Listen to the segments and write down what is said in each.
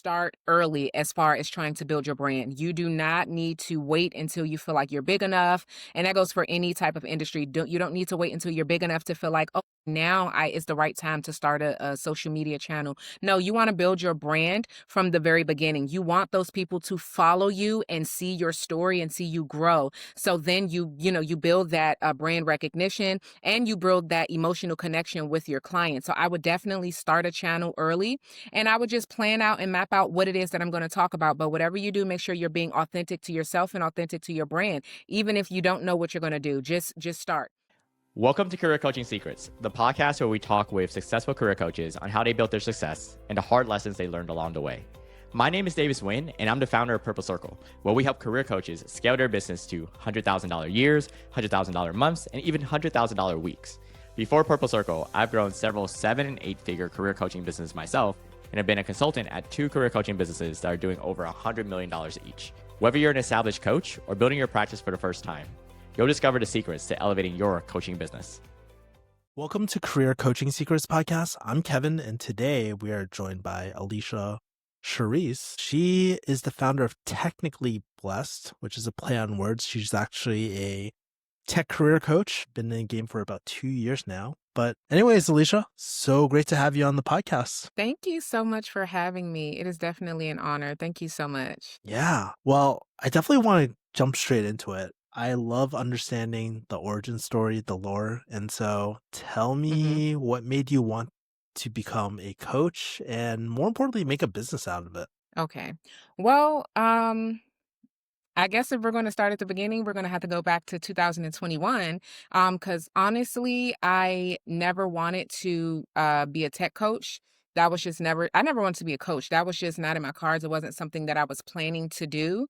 start early as far as trying to build your brand. You do not need to wait until you feel like you're big enough. And that goes for any type of industry. You don't need to wait until you're big enough to feel like, oh, now is the right time to start a social media channel. No, you want to build your brand from the very beginning. You want those people to follow you and see your story and see you grow. So then you build that brand recognition and you build that emotional connection with your client. So I would definitely start a channel early, and I would just plan out and map out what it is that I'm going to talk about. But whatever you do, make sure you're being authentic to yourself and authentic to your brand. Even if you don't know what you're going to do, just start. Welcome to Career Coaching Secrets, the podcast where we talk with successful career coaches on how they built their success and the hard lessons they learned along the way. My name is Davis Nguyen, and I'm the founder of Purple Circle, where we help career coaches scale their business to $100,000 years, $100,000 months, and even $100,000 weeks. Before Purple Circle, I've grown several 7- and 8-figure career coaching businesses myself, and have been a consultant at 2 career coaching businesses that are doing over $100 million each. Whether you're an established coach or building your practice for the first time, you'll discover the secrets to elevating your coaching business. Welcome to Career Coaching Secrets Podcast. I'm Kevin, and today we are joined by Alicia Charisse. She is the founder of Technically Blessed, which is a play on words. She's actually a tech career coach, been in the game for about 2 years now. But anyways, Alicia, so great to have you on the podcast. Thank you so much for having me. It is definitely an honor. Thank you so much. Yeah, well, I definitely want to jump straight into it. I love understanding the origin story, the lore. And so tell me what made you want to become a coach and, more importantly, make a business out of it. Okay. Well, I guess if we're going to start at the beginning, we're going to have to go back to 2021. Because honestly, I never wanted to be a tech coach. That was just I never wanted to be a coach. That was just not in my cards. It wasn't something that I was planning to do.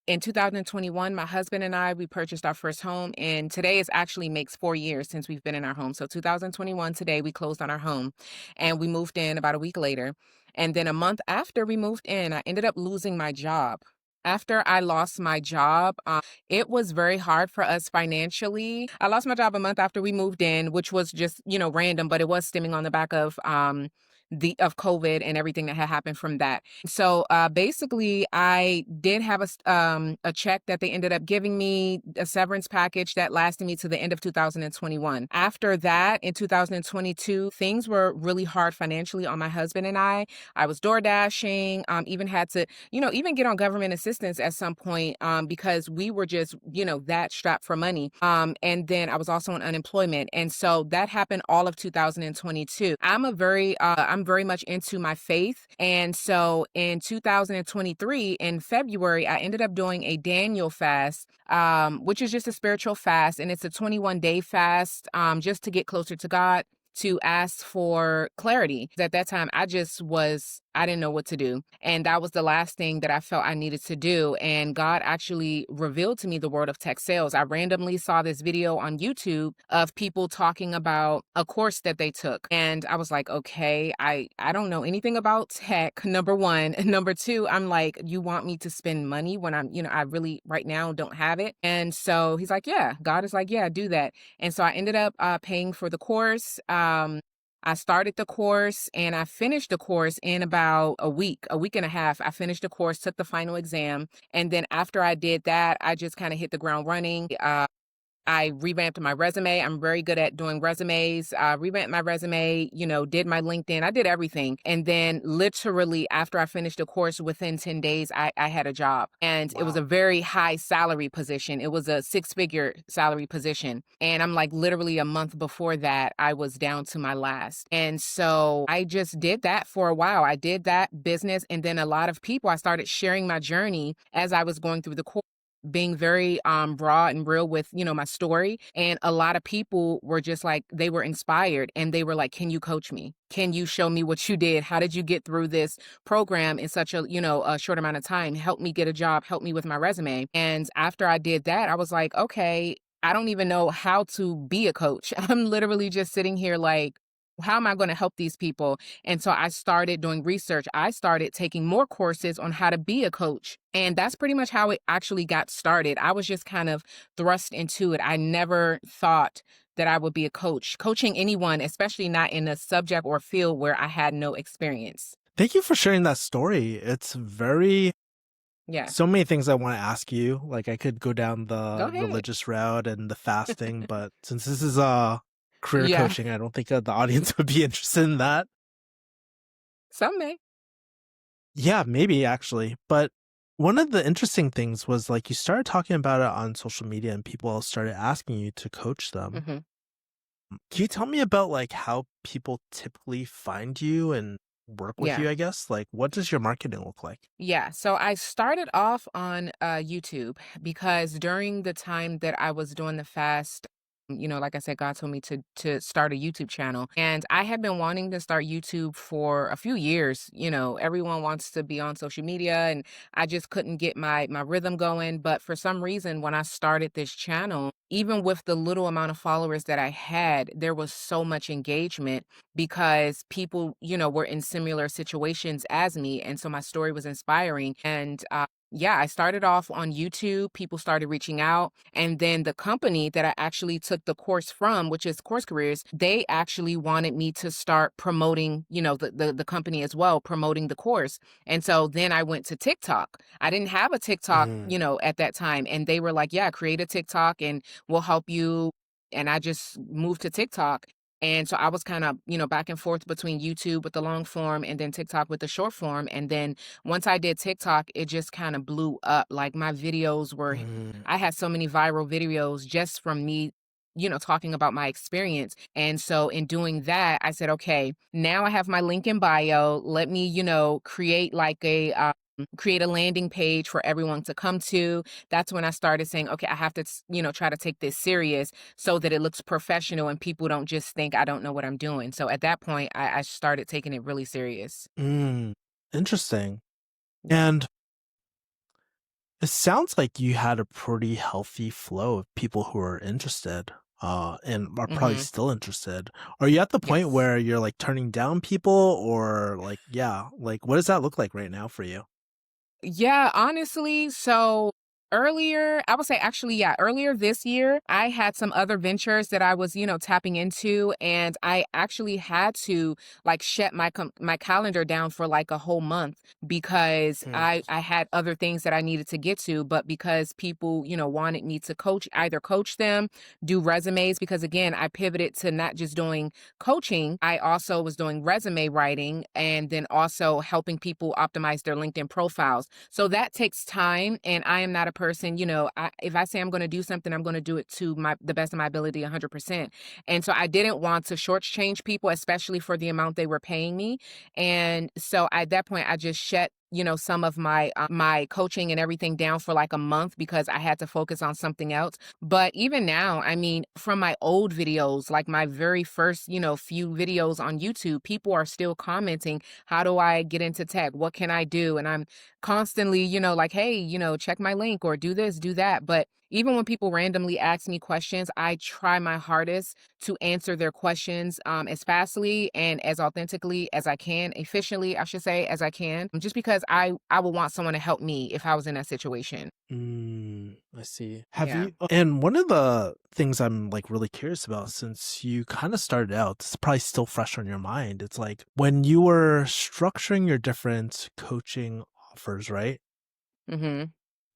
In 2021, my husband and I, we purchased our first home, and today makes 4 years since we've been in our home. So 2021, today we closed on our home, and we moved in about a week later. And then a month after we moved in, I ended up losing my job. After I lost my job, it was very hard for us financially. I lost my job a month after we moved in, which was just, random, but it was stemming on the back of COVID and everything that had happened from that. So basically, I did have a check that they ended up giving me, a severance package that lasted me to the end of 2021. After that, in 2022, things were really hard financially on my husband and I. I was door dashing, even had to, even get on government assistance at some point because we were just, that strapped for money. And then I was also on unemployment. And so that happened all of 2022. I'm very much into my faith. And so in 2023, in February, I ended up doing a Daniel fast, which is just a spiritual fast. And it's a 21-day fast just to get closer to God, to ask for clarity. At that time, I didn't know what to do. And that was the last thing that I felt I needed to do. And God actually revealed to me the world of tech sales. I randomly saw this video on YouTube of people talking about a course that they took. And I was like, okay, I don't know anything about tech, number one. And number two, I'm like, you want me to spend money when I really right now don't have it. And so he's like, yeah, God is like, yeah, do that. And so I ended up paying for the course. I started the course and I finished the course in about a week and a half. I finished the course, took the final exam. And then after I did that, I just kind of hit the ground running. I revamped my resume. I'm very good at doing resumes. Revamped my resume, did my LinkedIn. I did everything. And then literally after I finished the course, within 10 days, I had a job. And It was a very high salary position. It was a 6-figure salary position. And I'm like, literally a month before that, I was down to my last. And so I just did that for a while. I did that business. And then a lot of people, I started sharing my journey as I was going through the course, being very raw and real with, my story. And a lot of people were just like, they were inspired and they were like, can you coach me? Can you show me what you did? How did you get through this program in such a short amount of time? Help me get a job, help me with my resume. And after I did that, I was like, okay, I don't even know how to be a coach. I'm literally just sitting here like, how am I going to help these people? And so I started doing research. I started taking more courses on how to be a coach. And that's pretty much how it actually got started. I was just kind of thrust into it. I never thought that I would be a coach, coaching anyone, especially not in a subject or field where I had no experience. Thank you for sharing that story. It's very Yeah. so many things I want to ask you. Like I could go down Go the ahead. religious route and the fasting, but since this is career Yeah. coaching, I don't think the audience would be interested in that. Some may. Yeah, maybe actually. But one of the interesting things was like you started talking about it on social media and people started asking you to coach them. Mhm. Can you tell me about like how people typically find you and work with Yeah. you, I guess? Like what does your marketing look like? Yeah, so I started off on YouTube because during the time that I was doing the fast, like I said, God told me to start a YouTube channel, and I had been wanting to start YouTube for a few years. Everyone wants to be on social media, and I just couldn't get my rhythm going. But for some reason, when I started this channel, even with the little amount of followers that I had, there was so much engagement because people, were in similar situations as me. And so my story was inspiring. And yeah, I started off on YouTube. People started reaching out. And then the company that I actually took the course from, which is Course Careers, they actually wanted me to start promoting, the company as well, promoting the course. And so then I went to TikTok. I didn't have a TikTok, Mm, at that time. And they were like, yeah, create a TikTok and we'll help you. And I just moved to TikTok. And so I was kind of, back and forth between YouTube with the long form and then TikTok with the short form. And then once I did TikTok, it just kind of blew up. Like my videos were, mm, I had so many viral videos just from me, talking about my experience. And so in doing that, I said, okay, now I have my link in bio. Let me, create like create a landing page for everyone to come to. That's when I started saying, okay, I have to, try to take this serious so that it looks professional and people don't just think I don't know what I'm doing. So at that point, I started taking it really serious. mm. Interesting. Yeah. And it sounds like you had a pretty healthy flow of people who are interested, and are probably Hmm. still interested. Are you at the point Yes. where you're like turning down people or like, yeah, like what does that look like right now for you? Yeah, honestly, so earlier, I would say actually, yeah, earlier this year, I had some other ventures that I was, tapping into, and I actually had to like shut my calendar down for like a whole month because Mm, I had other things that I needed to get to, but because people, wanted me to either coach them, do resumes, because again, I pivoted to not just doing coaching, I also was doing resume writing and then also helping people optimize their LinkedIn profiles. So that takes time. And I am not a person, if I say I'm going to do something, I'm going to do it to the best of my ability 100%. And so I didn't want to shortchange people, especially for the amount they were paying me. And so at that point, I just shut some of my coaching and everything down for like a month because I had to focus on something else. But even now, I mean, from my old videos, like my very first, few videos on YouTube, people are still commenting, how do I get into tech? What can I do? And I'm constantly, like, hey, check my link or do this, do that. But even when people randomly ask me questions, I try my hardest to answer their questions as fastly and as authentically as I can, efficiently, I should say, as I can, just because I would want someone to help me if I was in that situation. I see. Have Yeah. you, and one of the things I'm like really curious about since you kind of started out, it's probably still fresh on your mind. It's like when you were structuring your different coaching offers, right? Mm-hmm.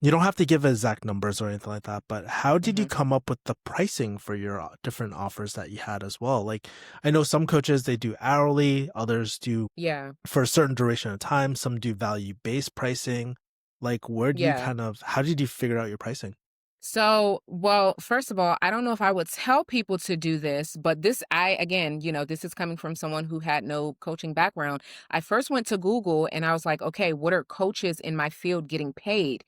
You don't have to give exact numbers or anything like that, but how did you Mm-hmm. come up with the pricing for your different offers that you had as well? Like, I know some coaches, they do hourly, others do Yeah. for a certain duration of time, some do value-based pricing. Like, where do you Yeah. kind of, how did you figure out your pricing? So, well, first of all, I don't know if I would tell people to do this, but again, this is coming from someone who had no coaching background. I first went to Google and I was like, okay, what are coaches in my field getting paid?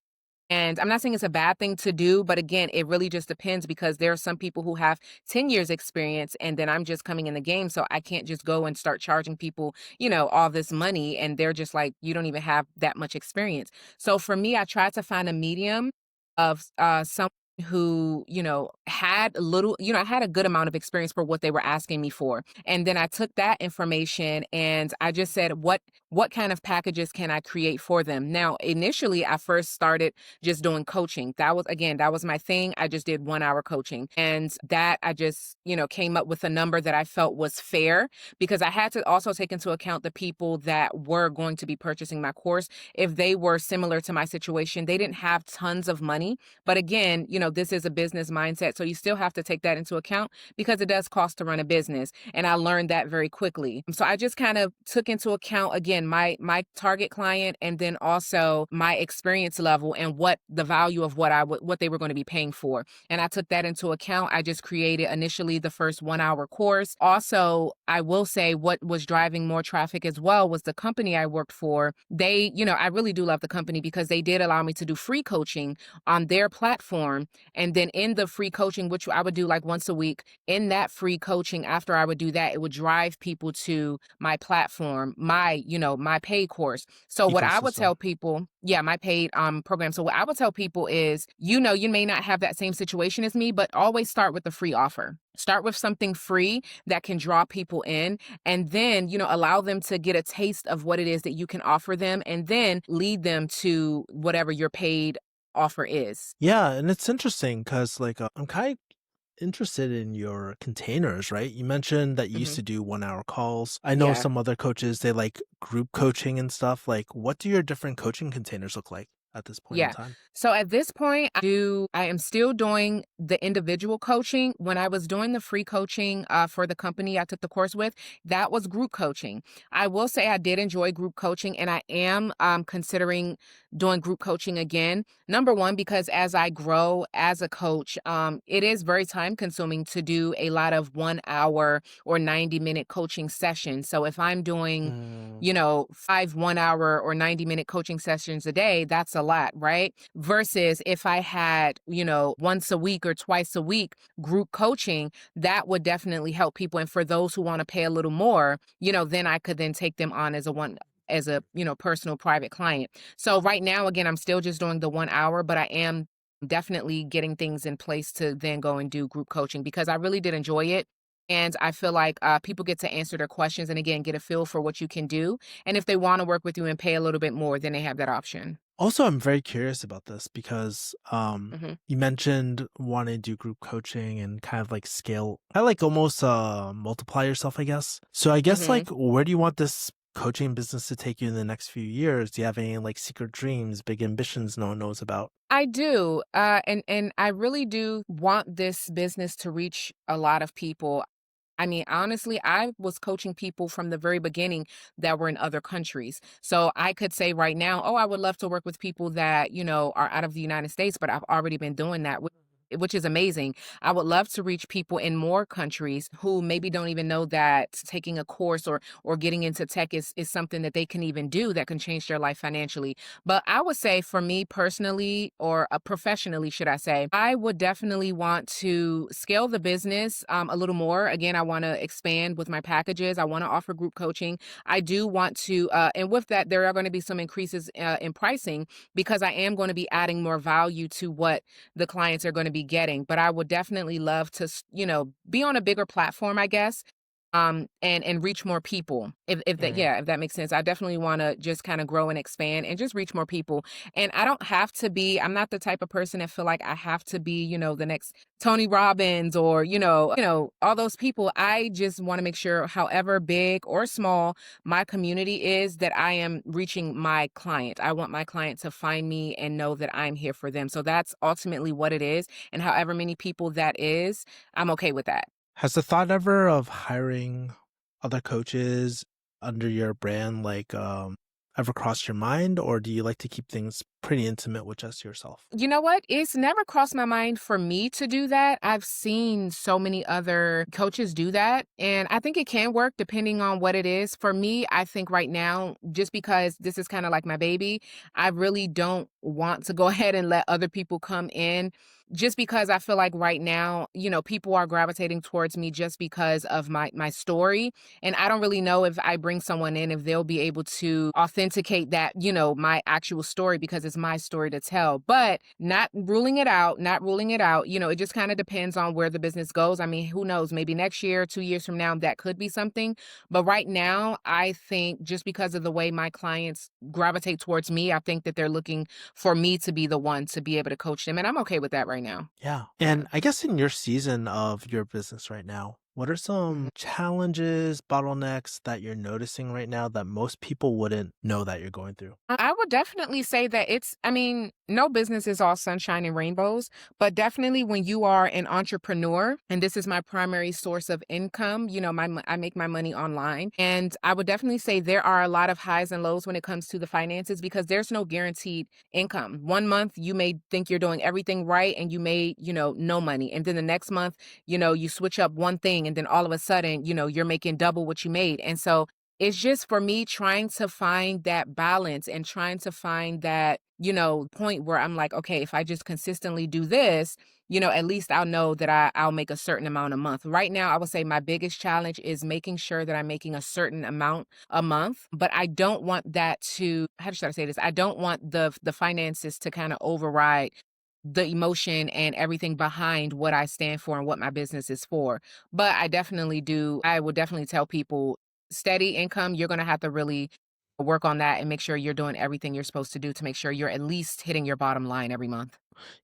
And I'm not saying it's a bad thing to do, but again, it really just depends because there are some people who have 10 years experience and then I'm just coming in the game. So I can't just go and start charging people, all this money. And they're just like, you don't even have that much experience. So for me, I tried to find a medium of some. who, had a little, I had a good amount of experience for what they were asking me for. And then I took that information and I just said, what kind of packages can I create for them? Now, initially I first started just doing coaching. That was my thing. I just did 1 hour coaching. And that I just, came up with a number that I felt was fair because I had to also take into account the people that were going to be purchasing my course. If they were similar to my situation, they didn't have tons of money, but again, this is a business mindset. So you still have to take that into account because it does cost to run a business. And I learned that very quickly. So I just kind of took into account, again, my target client and then also my experience level and what the value of what they were going to be paying for. And I took that into account. I just created initially the first 1 hour course. Also, I will say what was driving more traffic as well was the company I worked for. I really do love the company because they did allow me to do free coaching on their platform. And then in the free coaching, which I would do like once a week, in that free coaching, after I would do that, it would drive people to my platform, my paid course. So what I would Ecosystem. tell people, yeah, my paid program. So what I would tell people is, you may not have that same situation as me, but always start with the free offer. Start with something free that can draw people in and then, allow them to get a taste of what it is that you can offer them and then lead them to whatever your paid offer is. Yeah, and it's interesting because I'm kind of interested in your containers, right? You mentioned that you used Hmm. to do 1 hour calls. I know Yeah. some other coaches, they like group coaching and stuff. Like, what do your different coaching containers look like at this point in Yeah. time? So at this point, I am still doing the individual coaching. When I was doing the free coaching for the company I took the course with, that was group coaching. I will say I did enjoy group coaching and I am considering doing group coaching again. Number one, because as I grow as a coach, it is very time consuming to do a lot of 1 hour or 90-minute coaching sessions. So if I'm doing Mm, 5 1 hour or 90-minute coaching sessions a day, that's a lot, right? Versus if I had, once a week or twice a week group coaching, that would definitely help people. And for those who want to pay a little more, then I could then take them on as a personal private client. So right now, again, I'm still just doing the 1 hour, but I am definitely getting things in place to then go and do group coaching because I really did enjoy it. And I feel like people get to answer their questions and again, get a feel for what you can do. And if they want to work with you and pay a little bit more, then they have that option. Also, I'm very curious about this because Hmm. you mentioned wanting to do group coaching and kind of like scale, I like almost multiply yourself, I guess. So I guess Hmm. like where do you want this coaching business to take you in the next few years? Do you have any like secret dreams, big ambitions no one knows about? I do. And I really do want this business to reach a lot of people. I mean, honestly, I was coaching people from the very beginning that were in other countries. So I could say right now, oh, I would love to work with people that, are out of the United States, but I've already been doing that, which is amazing. I would love to reach people in more countries who maybe don't even know that taking a course or getting into tech is something that they can even do that can change their life financially. But I would say for me personally, or professionally, should I say, I would definitely want to scale the business a little more. Again, I want to expand with my packages. I want to offer group coaching. I do want to, and with that, there are going to be some increases in pricing because I am going to be adding more value to what the clients are going to be getting. But I would definitely love to, be on a bigger platform, I guess, and reach more people. If that, Mm. yeah, if that makes sense. I definitely want to just kind of grow and expand and just reach more people. And I don't have to be. I'm not the type of person that feel like I have to be, the next Tony Robbins or all those people. I just want to make sure, however big or small my community is, that I am reaching my client. I want my client to find me and know that I'm here for them. So that's ultimately what it is. And however many people that is, I'm okay with that. Has the thought ever of hiring other coaches under your brand ever crossed your mind, or do you like to keep things pretty intimate with just yourself? You know what? It's never crossed my mind for me to do that. I've seen so many other coaches do that, and I think it can work depending on what it is. For me, I think right now, just because this is kind of like my baby, I really don't want to go ahead and let other people come in just because I feel like right now, people are gravitating towards me just because of my story. And I don't really know if I bring someone in, if they'll be able to authenticate that, my actual story because is my story to tell, but not ruling it out, not ruling it out. It just kind of depends on where the business goes. I mean, who knows? Maybe next year, 2 years from now, that could be something. But right now, I think just because of the way my clients gravitate towards me, I think that they're looking for me to be the one to be able to coach them. And I'm okay with that right now. Yeah. Yeah. And I guess in your season of your business right now, what are some challenges, bottlenecks that you're noticing right now that most people wouldn't know that you're going through? I would definitely say that no business is all sunshine and rainbows, but definitely when you are an entrepreneur, and this is my primary source of income, I make my money online. And I would definitely say there are a lot of highs and lows when it comes to the finances because there's no guaranteed income. 1 month, you may think you're doing everything right and you made, no money. And then the next month, you switch up one thing and then all of a sudden, you're making double what you made. And so it's just for me trying to find that balance and trying to find that, point where I'm like, okay, if I just consistently do this, at least I'll know that I'll make a certain amount a month. Right now, I would say my biggest challenge is making sure that I'm making a certain amount a month, but I don't want that to, how should I say this? I don't want the finances to kind of override the emotion and everything behind what I stand for and what my business is for. But I will definitely tell people steady income, you're going to have to really work on that and make sure you're doing everything you're supposed to do to make sure you're at least hitting your bottom line every month.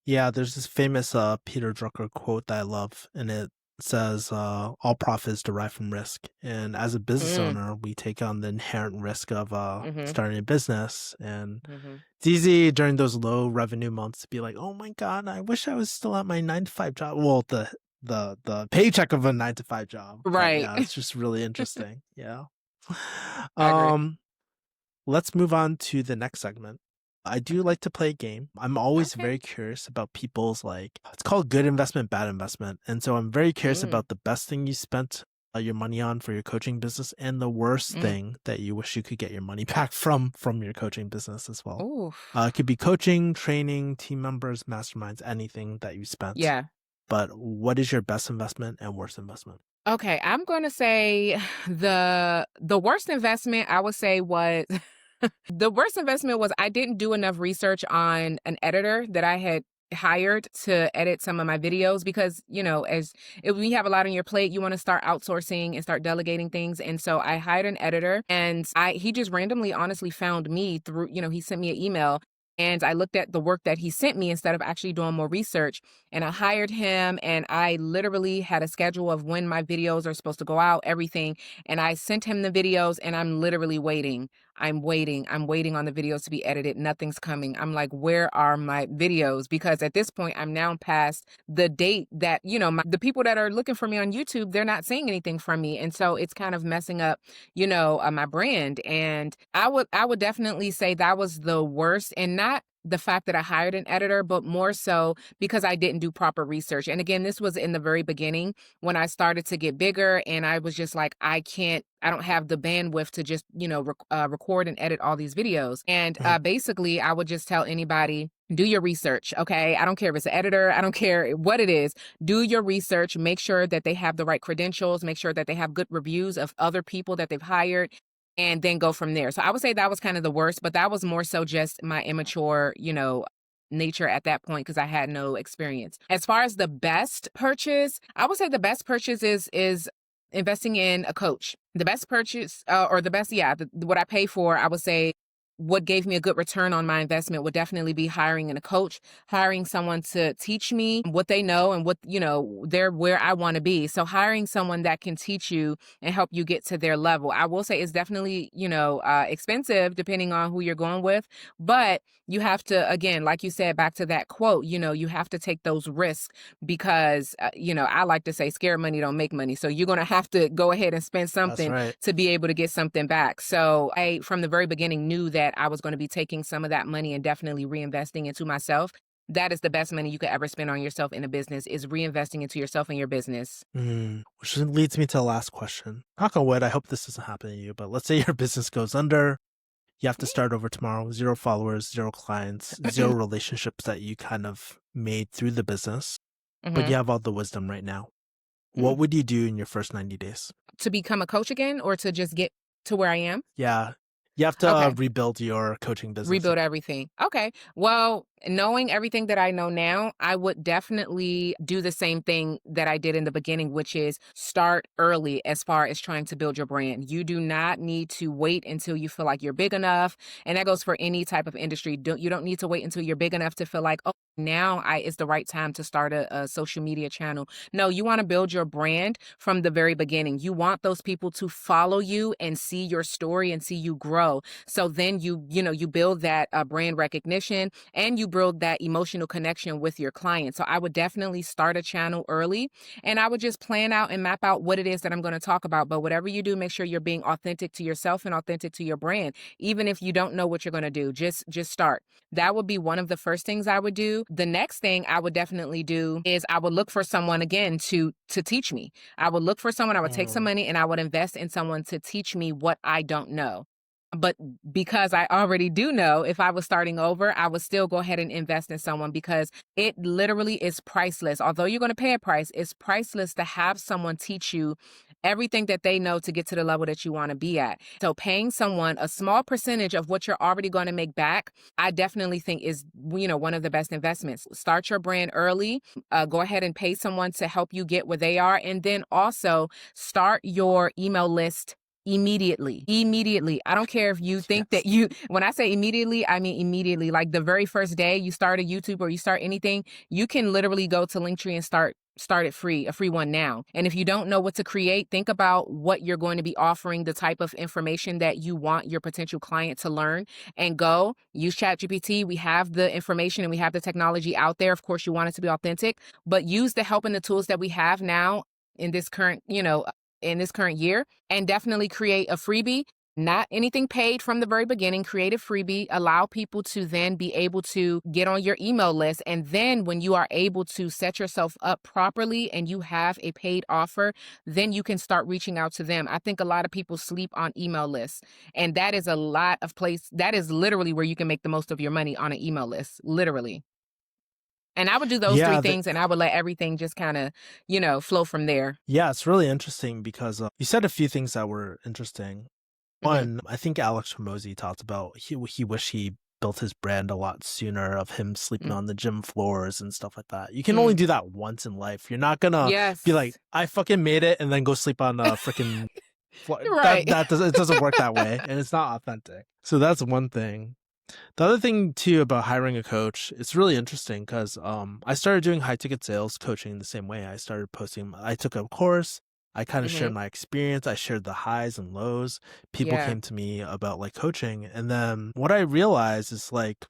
Yeah, there's this famous Peter Drucker quote that I love, and it says, all profits derive from risk. And as a business Mm, owner, we take on the inherent risk of mhm, starting a business. And mhm. it's easy during those low revenue months to be like, oh my God, I wish I was still at my 9 to 5 job. Well, the paycheck of a 9 to 5 job. But Right. yeah, it's just really interesting. Yeah. I agree. Um, let's move on to the next segment. I do like to play a game. I'm always Okay. very curious about people's it's called good investment, bad investment. And so I'm very curious Mm, about the best thing you spent your money on for your coaching business and the worst mm. thing that you wish you could get your money back from your coaching business as well. Ooh. It could be coaching, training, team members, masterminds, anything that you spent. Yeah. But what is your best investment and worst investment? Okay, I'm going to say the worst investment I would say was the worst investment was I didn't do enough research on an editor that I had hired to edit some of my videos because, when you have a lot on your plate, you want to start outsourcing and start delegating things. And so I hired an editor and he just randomly honestly found me through, he sent me an email and I looked at the work that he sent me instead of actually doing more research. And I hired him and I literally had a schedule of when my videos are supposed to go out, everything. And I sent him the videos and I'm literally waiting. I'm waiting. I'm waiting on the videos to be edited. Nothing's coming. I'm like, where are my videos? Because at this point, I'm now past the date that, the people that are looking for me on YouTube, they're not seeing anything from me. And so it's kind of messing up, my brand. And I would definitely say that was the worst, and not the fact that I hired an editor, but more so because I didn't do proper research. And again, this was in the very beginning when I started to get bigger and I was just like, I don't have the bandwidth to just, record and edit all these videos. And Mhm. basically, I would just tell anybody, do your research, okay? I don't care if it's an editor, I don't care what it is. Do your research, make sure that they have the right credentials, make sure that they have good reviews of other people that they've hired, and then go from there. So I would say that was kind of the worst, but that was more so just my immature, nature at that point because I had no experience. As far as the best purchase, I would say the best purchase is investing in a coach. The best purchase or the best, yeah, what I pay for, I would say what gave me a good return on my investment would definitely be hiring a coach, hiring someone to teach me what they know and what, they're where I want to be. So hiring someone that can teach you and help you get to their level. I will say it's definitely, expensive depending on who you're going with, but you have to, again, like you said, back to that quote, you have to take those risks because, I like to say scared money don't make money. So you're going to have to go ahead and spend That's something right. to be able to get something back. So I, from the very beginning, knew that I was going to be taking some of that money and definitely reinvesting into myself. That is the best money you could ever spend on yourself in a business, is reinvesting into yourself and your business. Which leads me to the last question. Knock on wood, I hope this doesn't happen to you, but let's say your business goes under. You have to start over tomorrow. 0 followers, 0 clients, 0 relationships that you kind of made through the business, but Hmm. you have all the wisdom right now. What would you do in your first 90 days? To become a coach again or to just get to where I am? Yeah. You have to Okay. rebuild your coaching business. Rebuild everything. Okay. Well, knowing everything that I know now, I would definitely do the same thing that I did in the beginning, which is start early as far as trying to build your brand. You do not need to wait until you feel like you're big enough. And that goes for any type of industry. You don't need to wait until you're big enough to feel like, oh, now is the right time to start a social media channel. No, you want to build your brand from the very beginning. You want those people to follow you and see your story and see you grow. So then you build that brand recognition and you build that emotional connection with your client. So I would definitely start a channel early, and I would just plan out and map out what it is that I'm going to talk about. But whatever you do, make sure you're being authentic to yourself and authentic to your brand. Even if you don't know what you're going to do, just start. That would be one of the first things I would do. The next thing I would definitely do is I would look for someone again to teach me. I would look for someone, I would take some money and I would invest in someone to teach me what I don't know. But because I already do know, if I was starting over, I would still go ahead and invest in someone because it literally is priceless. Although you're going to pay a price, it's priceless to have someone teach you everything that they know to get to the level that you want to be at. So paying someone a small percentage of what you're already going to make back, I definitely think is, one of the best investments. Start your brand early. Go ahead and pay someone to help you get where they are. And then also start your email list immediately. I don't care if you think that when I say immediately, I mean immediately. Like the very first day you start a YouTube or you start anything, you can literally go to Linktree and start it free, a free one now. And if you don't know what to create, think about what you're going to be offering, the type of information that you want your potential client to learn, and go use ChatGPT. We have the information and we have the technology out there. Of course, you want it to be authentic, but use the help and the tools that we have now in this current, year, and definitely create a freebie. Not anything paid from the very beginning. Create a freebie. Allow people to then be able to get on your email list. And then when you are able to set yourself up properly and you have a paid offer, then you can start reaching out to them. I think a lot of people sleep on email lists. And that is that is literally where you can make the most of your money, on an email list, literally. And I would do those three things, and I would let everything just kind of, flow from there. Yeah, it's really interesting because you said a few things that were interesting. One, I think Alex Hormozy talked about he wished he built his brand a lot sooner, of him sleeping on the gym floors and stuff like that. You can only do that once in life. You're not gonna be like, I fucking made it, and then go sleep on a freaking floor. Right. It doesn't work that way, and it's not authentic. So that's one thing. The other thing too about hiring a coach, it's really interesting because I started doing high ticket sales coaching the same way. I started posting. I took a course. I kind of shared my experience. I shared the highs and lows. People came to me about like coaching, and then what I realized is like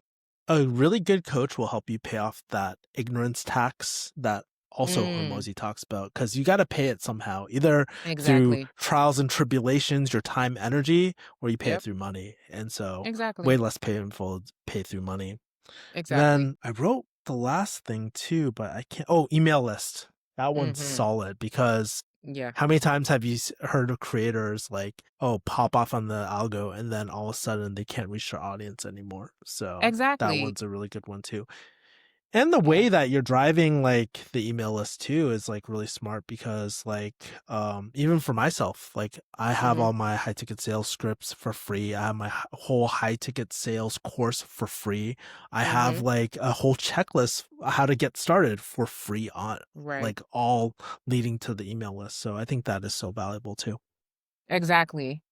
a really good coach will help you pay off that ignorance tax that also Hormozy talks about, because you got to pay it somehow, either through trials and tribulations, your time, energy, or you pay it through money. And so way less painful to pay through money. Then I wrote the last thing too, but I can't. Oh, email list. That one's solid because how many times have you heard of creators like, pop off on the algo and then all of a sudden they can't reach their audience anymore? So that one's a really good one too. And the way that you're driving like the email list too is like really smart, because like even for myself, like I have all my high ticket sales scripts for free. I have my whole high ticket sales course for free. I have like a whole checklist how to get started for free on like all leading to the email list. So I think that is so valuable too. Exactly.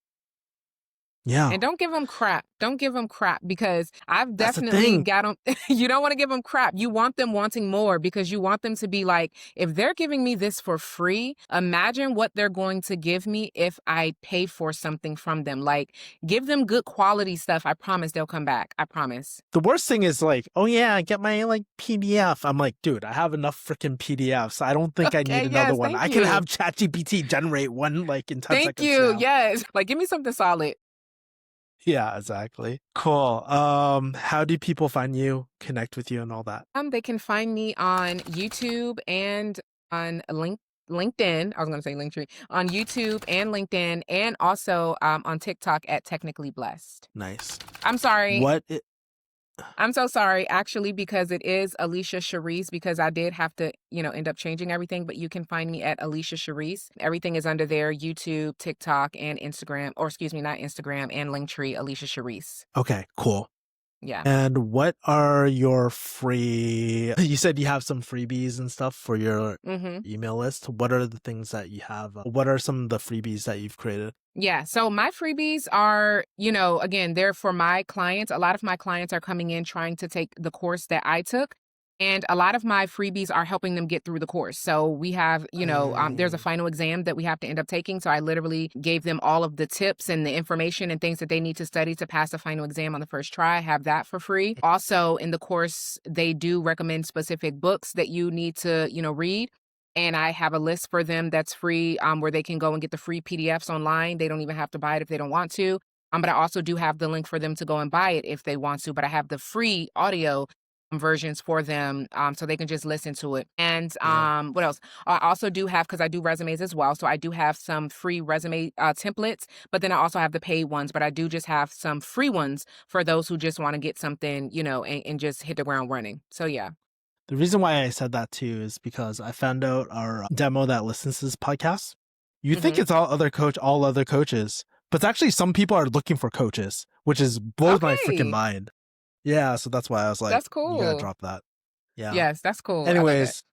Yeah. And don't give them crap. Don't give them crap, because I've definitely got them. You don't want to give them crap. You want them wanting more, because you want them to be like, if they're giving me this for free, imagine what they're going to give me if I pay for something from them. Like, give them good quality stuff. I promise they'll come back. I promise. The worst thing is like, oh yeah, get my like PDF. I'm like, dude, I have enough freaking PDFs. I don't think I need another one. I can have ChatGPT generate one like in 10 seconds. Thank you. Now. Yes. Like, give me something solid. Yeah, exactly. Cool. How do people find you, connect with you, and all that? They can find me on YouTube and on LinkedIn. I was going to say Linktree. On YouTube and LinkedIn, and also on TikTok at Technically Blessed. Nice. I'm sorry. I'm so sorry, actually, because it is Alicia Charisse, because I did have to, end up changing everything, but you can find me at Alicia Charisse. Everything is under there, YouTube, TikTok, and Instagram, or excuse me, not Instagram, and Linktree, Alicia Charisse. Okay, cool. Yeah. And what are your free, you said you have some freebies and stuff for your Mm-hmm. email list. What are the things that you have? What are some of the freebies that you've created? Yeah. So my freebies are, again, they're for my clients. A lot of my clients are coming in trying to take the course that I took. And a lot of my freebies are helping them get through the course. So we have, there's a final exam that we have to end up taking. So I literally gave them all of the tips and the information and things that they need to study to pass the final exam on the first try. I have that for free. Also, in the course, they do recommend specific books that you need to, read. And I have a list for them that's free, where they can go and get the free PDFs online. They don't even have to buy it if they don't want to. But I also do have the link for them to go and buy it if they want to. But I have the free audio versions for them, so they can just listen to it. And what else? I also do have, because I do resumes as well, so I do have some free resume templates, but then I also have the paid ones, but I do just have some free ones for those who just want to get something, and just hit the ground running. So yeah. The reason why I said that too is because I found out our demo that listens to this podcast. You think it's all other coaches, but it's actually some people are looking for coaches, which is blows my freaking Okay. mind. Yeah, so that's why I was like, That's you gotta cool. drop that. Yeah. Yes, that's cool. I love it.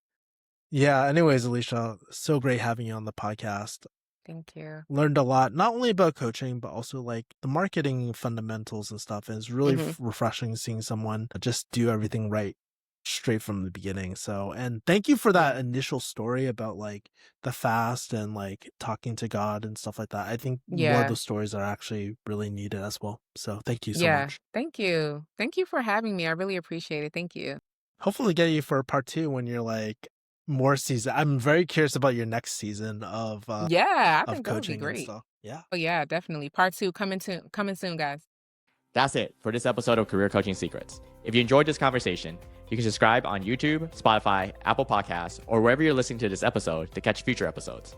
Anyways, Alicia, so great having you on the podcast. Thank you. Learned a lot, not only about coaching, but also like the marketing fundamentals and stuff. And it's really refreshing seeing someone just do everything right straight from the beginning. So, and thank you for that initial story about like the fast and like talking to God and stuff like that. I think more of Yeah. those stories are actually really needed as well. So thank you so Yeah. much. Thank you. Thank you for having me. I really appreciate it. Thank you. Hopefully get you for part 2 when you're like more season. I'm very curious about your next season of Yeah, I of think that would be coaching and great. stuff. Yeah. Oh yeah, definitely. Part 2 coming soon, guys. That's it for this episode of Career Coaching Secrets. If you enjoyed this conversation, you can subscribe on YouTube, Spotify, Apple Podcasts, or wherever you're listening to this episode to catch future episodes.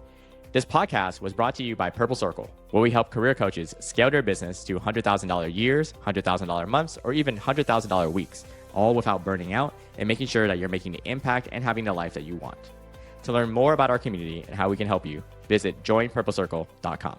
This podcast was brought to you by Purple Circle, where we help career coaches scale their business to $100,000 years, $100,000 months, or even $100,000 weeks, all without burning out and making sure that you're making the impact and having the life that you want. To learn more about our community and how we can help you, visit joinpurplecircle.com.